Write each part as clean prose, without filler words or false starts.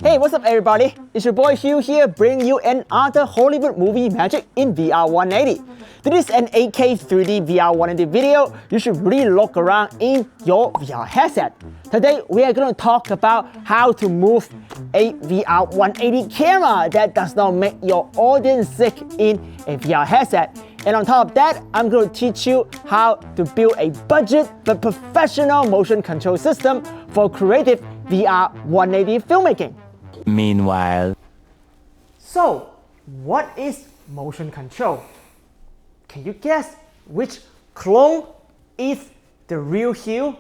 Hey, what's up everybody? It's your boy Hugh here bringing you another Hollywood movie magic in VR180. This is an 8K 3D VR180 video. You should really look around in your VR headset. Today we are going to talk about how to move a VR180 camera that does not make your audience sick in a VR headset. And on top of that, I'm going to teach you how to build a budget but professional motion control system for creative VR180 filmmaking. Meanwhile, so what is motion control? Can you guess which clone is the real Hugh?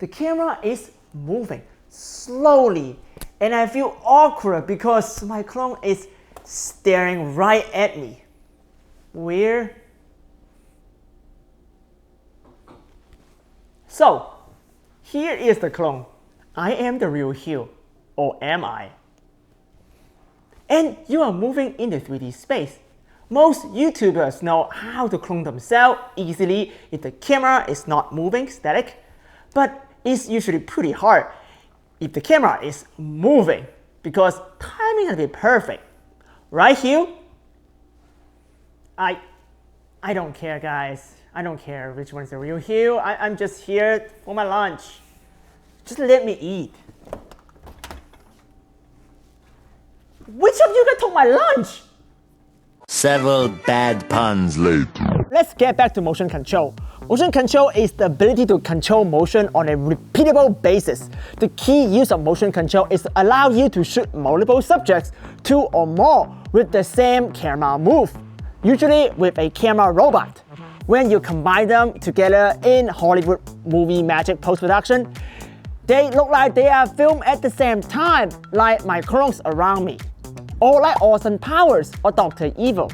The camera is moving slowly and I feel awkward because my clone is staring right at me. Weird. So here is the clone. I am the real Hugh. Or am I? And you are moving in the 3D space. Most YouTubers know how to clone themselves easily if the camera is not moving static, but it's usually pretty hard if the camera is moving because timing has to be perfect. Right, Hugh? I don't care, guys. I don't care which one's the real Hugh. I'm just here for my lunch. Just let me eat. Which of you guys took my lunch? several bad puns later. Let's get back to motion control. Motion control is the ability to control motion on a repeatable basis. The key use of motion control is to allow you to shoot multiple subjects, 2 or more, with the same camera move, usually with a camera robot. When you combine them together in Hollywood movie magic post-production, they look like they are filmed at the same time, like my clones around me, or like Austin Powers or Dr. Evil.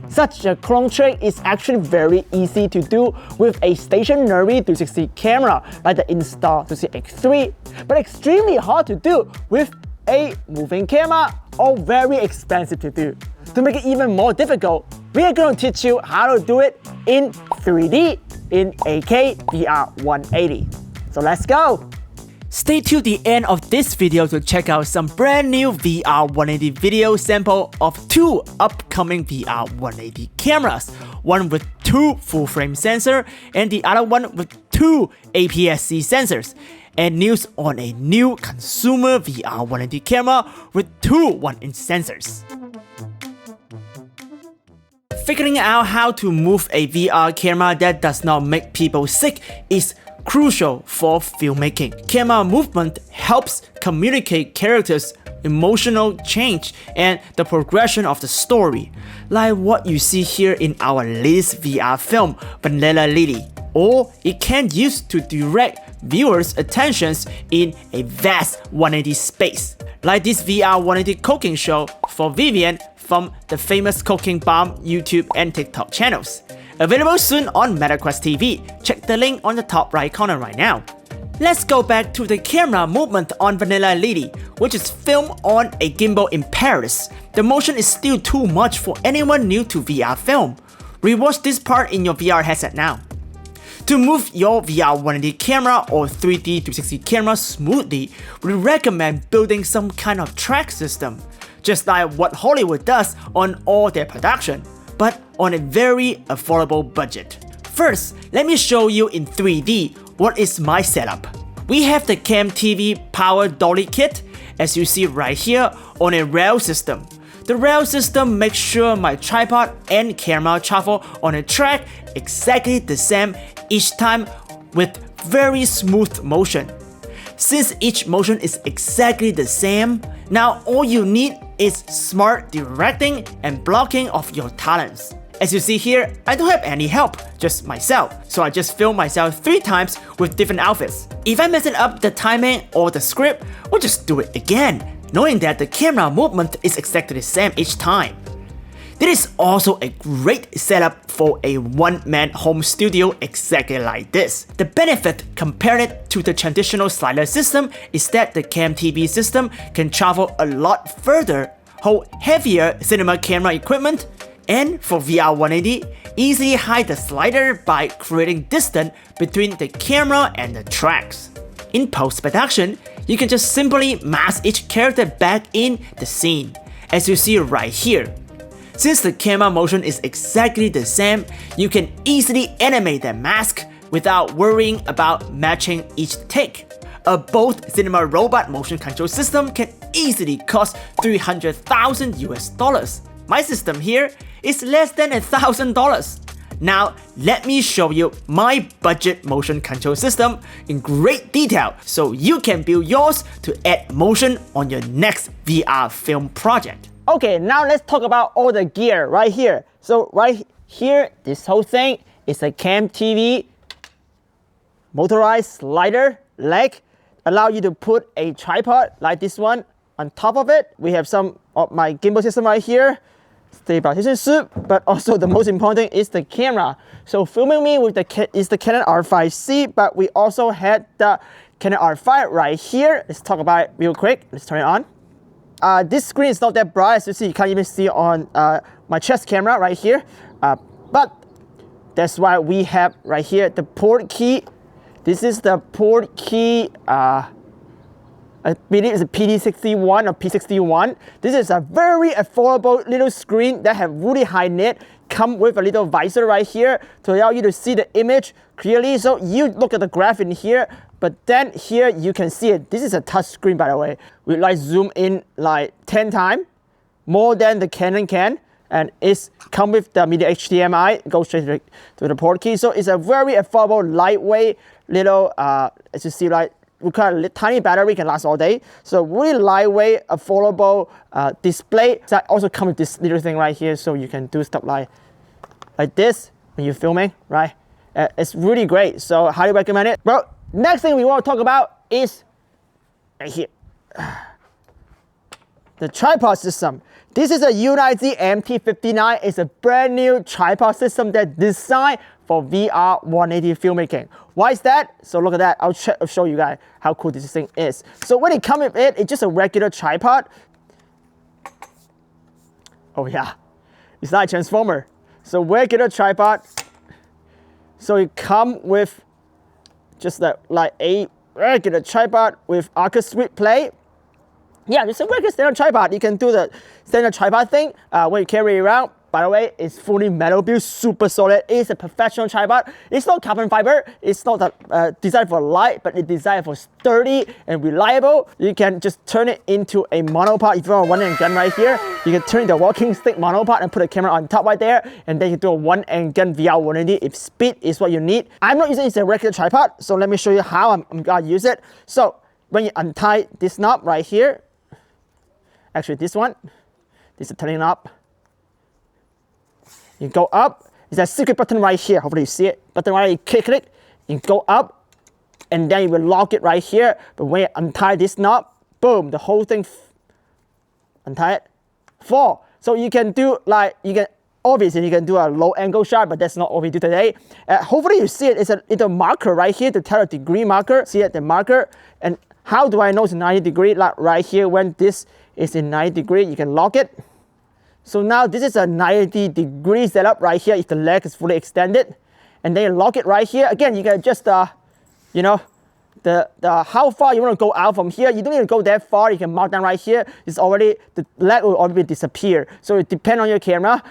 Such a clone trick is actually very easy to do with a stationary 360 camera like the Insta360 EVO, but extremely hard to do with a moving camera or very expensive to do. To make it even more difficult, we are going to teach you how to do it in 3D in 8K VR180. So let's go! Stay till the end of this video to check out some brand new VR180 video sample of 2 upcoming VR180 cameras, one with 2 full-frame sensor and the other one with 2 APS-C sensors, and news on a new consumer VR180 camera with 2 1-inch sensors. Figuring out how to move a VR camera that does not make people sick is crucial for filmmaking. Camera movement helps communicate characters' emotional change and the progression of the story, like what you see here in our latest VR film, Vanilla Lily. Or it can be used to direct viewers' attentions in a vast 180 space, like this VR180 cooking show for Vivian from the famous Cooking Bomb YouTube and TikTok channels. Available soon on MetaQuest TV. Check the link on the top right corner right now. Let's go back to the camera movement on Vanilla Lily, which is filmed on a gimbal in Paris. The motion is still too much for anyone new to VR film. Rewatch this part in your VR headset now. To move your VR180 camera or 3D 360 camera smoothly, we recommend building some kind of track system, just like what Hollywood does on all their production, but on a very affordable budget. First, let me show you in 3D what is my setup. We have the Cam TV powered Dolly kit, as you see right here, on a rail system. The rail system makes sure my tripod and camera travel on a track exactly the same each time with very smooth motion. Since each motion is exactly the same, now all you need is smart directing and blocking of your talents. As you see here, I don't have any help, just myself, so I just film myself 3 times with different outfits. If I mess it up the timing or the script, we'll just do it again, knowing that the camera movement is exactly the same each time. This is also a great setup for a one-man home studio exactly like this. The benefit compared to the traditional slider system is that the Cam TV system can travel a lot further, hold heavier cinema camera equipment, and for VR180, easily hide the slider by creating distance between the camera and the tracks. In post-production, you can just simply mask each character back in the scene, as you see right here. Since the camera motion is exactly the same, you can easily animate that mask without worrying about matching each take. A both cinema robot motion control system can easily cost $300,000 US. My system here is less than $1,000. Now, let me show you my budget motion control system in great detail so you can build yours to add motion on your next VR film project. Okay, now let's talk about all the gear right here. So right here, this whole thing is a cam TV, motorized slider leg, allow you to put a tripod like this one on top of it. We have some of my gimbal system right here, stabilization suit, but also the most important thing is the camera. So filming me with the Canon R5C, but we also had the Canon R5 right here. Let's talk about it real quick. Let's turn it on. This screen is not that bright, as you see, you can't even see on my chest camera right here. But that's why we have right here the Portkey. This is the Portkey, I believe it's a PT61 or P61. This is a very affordable little screen that have really high nit. Come with a little visor right here to allow you to see the image clearly. So you look at the graph in here, but then here you can see it. This is a touch screen, by the way. We like zoom in like 10 times more than the Canon can, and it's come with the media HDMI. Go straight to the Portkey. So it's a very affordable, lightweight little. As you see, like we got a tiny battery, can last all day. So really lightweight, affordable display. So also come with this little thing right here, so you can do stuff like this when you're filming, right? It's really great. So highly recommend it. Well, next thing we want to talk about is right here, the tripod system. This is a Ulanzi MT59. It's a brand new tripod system that's designed for VR180 filmmaking. Why is that? So look at that. I'll show you guys how cool this thing is. So when it comes with it, it's just a regular tripod. Oh yeah, it's not a transformer. So regular tripod. So it comes with just like a regular tripod with arc sweep plate. Yeah, it's a regular standard tripod. You can do the standard tripod thing when you carry it around. By the way, it's fully metal built, super solid. It's a professional tripod. It's not carbon fiber. It's not designed for light, but it's designed for sturdy and reliable. You can just turn it into a monopod. If you want a one-hand gun right here, you can turn it into a walking stick monopod and put a camera on top right there, and then you do a one-hand gun VR180 if speed is what you need. I'm not using it as a regular tripod, so let me show you how I'm gonna use it. So when you untie this knob right here, actually this one, this is turning up. You go up, there's a secret button right here. Hopefully you see it. Button right, you click it, you go up, and then you will lock it right here. But when you untie this knob, boom, the whole thing, untie it, fall. So you can do obviously you can do a low angle shot, but that's not what we do today. Hopefully you see it, it's a marker right here to tell a degree marker. See it, the marker. And how do I know it's 90 degree? Like right here, when this is in 90 degree, you can lock it. So now this is a 90 degree setup right here if the leg is fully extended. And then you lock it right here. Again, you can adjust you know, the how far you want to go out from here. You don't need to go that far. You can mark down right here. It's already, the leg will already disappear. So it depends on your camera.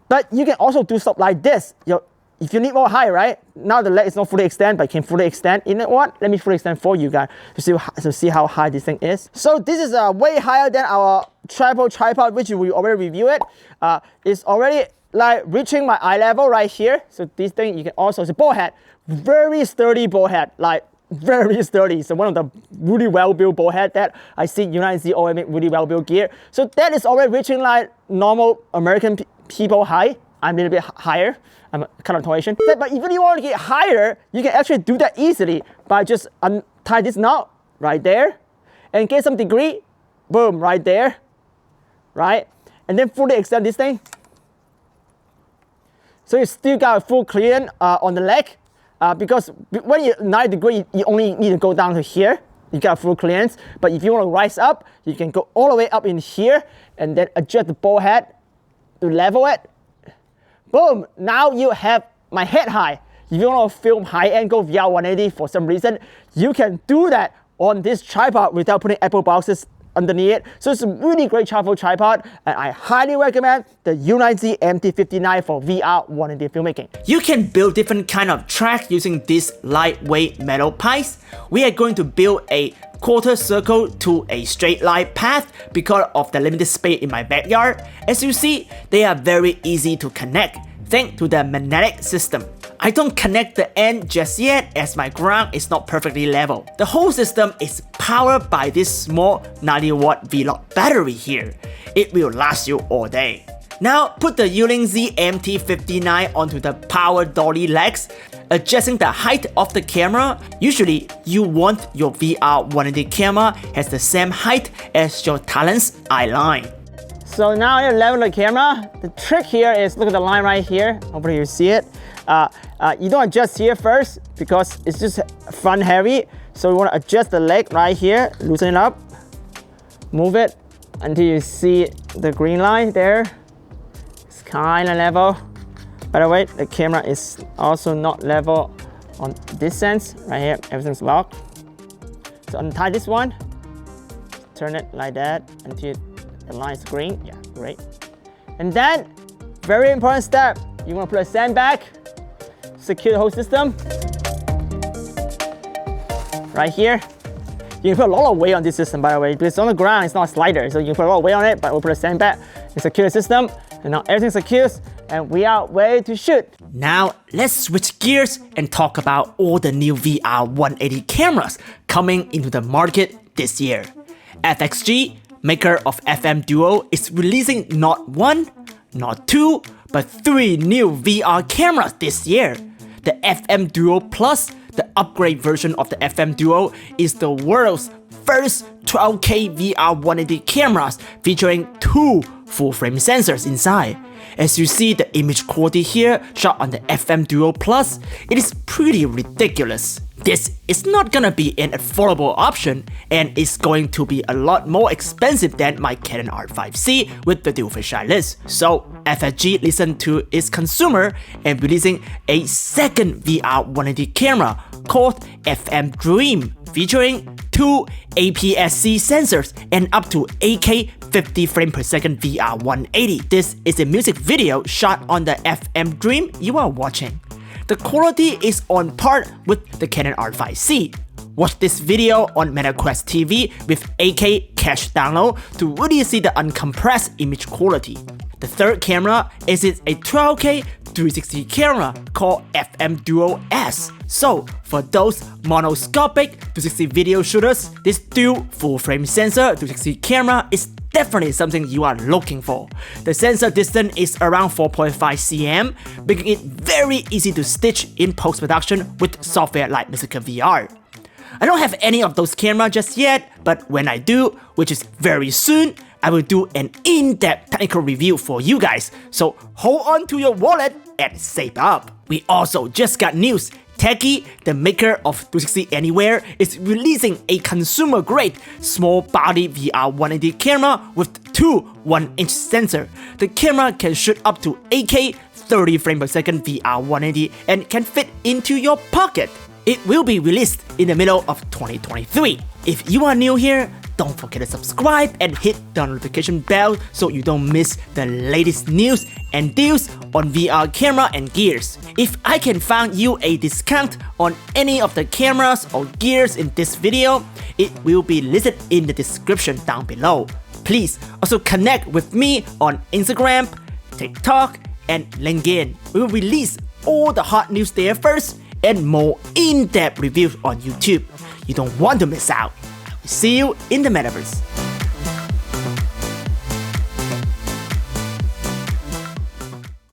But you can also do stuff like this. If you need more high, right? Now the leg is not fully extended, but it can fully extend. You know what? Let me fully extend for you guys to see how high this thing is. So this is way higher than our tripod, which we already reviewed. It's already like reaching my eye level right here. So this thing you can also, it's a ball head, very sturdy ball head, like very sturdy. So one of the really well-built ball head that I see Ulanzi always make really well-built gear. So that is already reaching like normal American people height. I'm a little bit higher. I'm kind of Asian. But if you want to get higher, you can actually do that easily by just untie this knot right there and get some degree, boom, right there, right? And then fully extend this thing. So you still got a full clearance on the leg because when you're 90 degree, you only need to go down to here. You got full clearance. But if you want to rise up, you can go all the way up in here and then adjust the ball head to level it. Boom, now you have my head high. If you want to film high angle VR180 for some reason, you can do that on this tripod without putting Apple boxes underneath it. So it's a really great travel tripod, and I highly recommend the Ulanzi MT59 for VR180 filmmaking. You can build different kind of track using these lightweight metal pipes. We are going to build a quarter circle to a straight line path because of the limited space in my backyard. As you see, they are very easy to connect thanks to the magnetic system. I don't connect the end just yet as my ground is not perfectly level. The whole system is powered by this small 90-watt V-Lock battery here. It will last you all day. Now put the Ulanzi MT59 onto the power dolly legs, adjusting the height of the camera. Usually you want your VR180 camera has the same height as your talent's eye line. So now you level the camera. The trick here is look at the line right here. Hopefully you see it. You don't adjust here first because it's just front heavy. So you want to adjust the leg right here, loosen it up, move it until you see the green line there. It's kind of level. By the way, the camera is also not level on this sense. Right here, everything's locked. So untie this one, turn it like that until the line is green. Yeah, great. And then, very important step, you want to put a sandbag, secure the whole system. Right here. You can put a lot of weight on this system, by the way, because it's on the ground, it's not a slider, so you can put a lot of weight on it, but we'll put a sandbag and secure the system. And now everything's secure, and we are ready to shoot. Now, let's switch gears and talk about all the new VR180 cameras coming into the market this year. FXG, maker of FM Duo, is releasing not one, not two, but three new VR cameras this year. The FM Duo Plus, the upgrade version of the FM Duo, is the world's first 12K VR180 cameras featuring two full-frame sensors inside. As you see the image quality here shot on the FM Duo Plus, it is pretty ridiculous. This is not gonna be an affordable option and is going to be a lot more expensive than my Canon R5C with the dual fisheye lens. So FXG listened to its consumer and releasing a second VR180 camera called FM Dream, featuring two APS-C sensors and up to 8K 50 frames per second VR180. This is a music video shot on the FM Dream you are watching. The quality is on par with the Canon R5C. Watch this video on MetaQuest TV with 8K cache download to really see the uncompressed image quality. The third camera is a 12K 360 camera called FM Duo S. So for those monoscopic 360 video shooters, this dual full-frame sensor 360 camera is definitely something you are looking for. The sensor distance is around 4.5 cm, making it very easy to stitch in post-production with software like Musica VR. I don't have any of those cameras just yet, but when I do, which is very soon, I will do an in-depth technical review for you guys, so hold on to your wallet and save up. We also just got news. Teche, the maker of 360 Anywhere, is releasing a consumer-grade small-body VR180 camera with two 1-inch sensors. The camera can shoot up to 8K 30 frames per second VR180 and can fit into your pocket. It will be released in the middle of 2023. If you are new here, don't forget to subscribe and hit the notification bell so you don't miss the latest news and deals on VR camera and gears. If I can find you a discount on any of the cameras or gears in this video, it will be listed in the description down below. Please also connect with me on Instagram, TikTok, and LinkedIn. We will release all the hot news there first and more in-depth reviews on YouTube. You don't want to miss out. See you in the metaverse.